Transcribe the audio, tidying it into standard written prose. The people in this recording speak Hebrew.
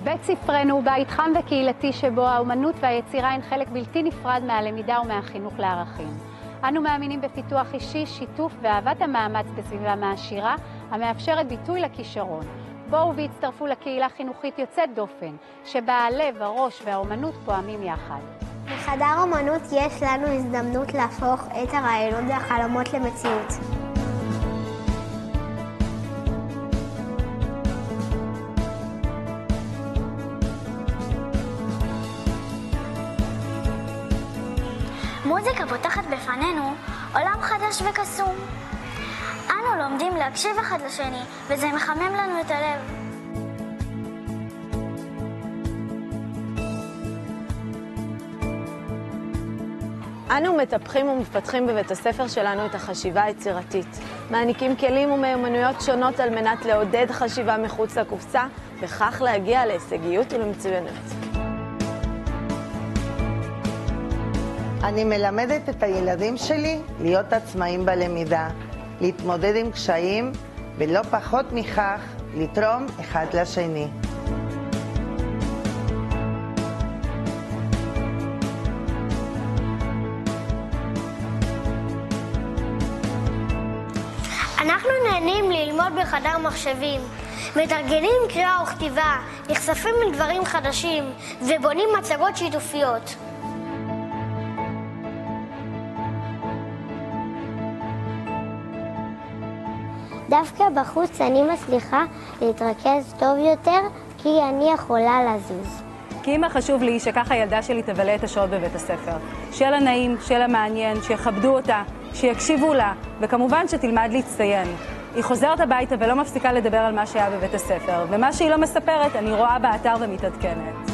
בית ספרנו הוא בית חם וקהילתי שבו האומנות והיצירה הן חלק בלתי נפרד מהלמידה ומהחינוך לערכים. אנו מאמינים בפיתוח אישי, שיתוף ואהבת המאמץ בסביבה מעשירה, המאפשרת ביטוי לכישרון. בואו והצטרפו לקהילה חינוכית יוצאת דופן, שבה הלב, הראש והאומנות פועמים יחד. בחדר אומנות יש לנו הזדמנות להפוך את הרעיונות והחלומות למציאות. מוזיקה פותחת בפנינו עולם חדש וקסום. אנו לומדים להקשיב אחד לשני, וזה מחמם לנו את הלב. אנו מטפחים ומפתחים בבית הספר שלנו את החשיבה היצירתית. מעניקים כלים ומיומנויות שונות על מנת לעודד חשיבה מחוץ לקופסה, וכך להגיע להישגיות ולמצוינות. אני מלמדת את הילדים שלי להיות עצמאים בלמידה, להתמודד עם קשיים, ולא פחות מכך, לתרום אחד לשני. אנחנו נהנים ללמוד בחדר מחשבים, מתרגלים קריאה וכתיבה, נחשפים לדברים חדשים ובונים מצגות שיתופיות. דווקא בחוץ אני מצליחה להתרכז טוב יותר כי אני יכולה לזוז. כאמא חשוב לי שככה הילדה שלי תבלה את השעות בבית הספר. שיהיה לה נעים, שיהיה לה מעניין, שיכבדו אותה, שיקשיבו לה, וכמובן שתלמד להצטיין. היא חוזרת הביתה ולא מפסיקה לדבר על מה שהיה בבית הספר, ומה שהיא לא מספרת אני רואה באתר ומתעדכנת.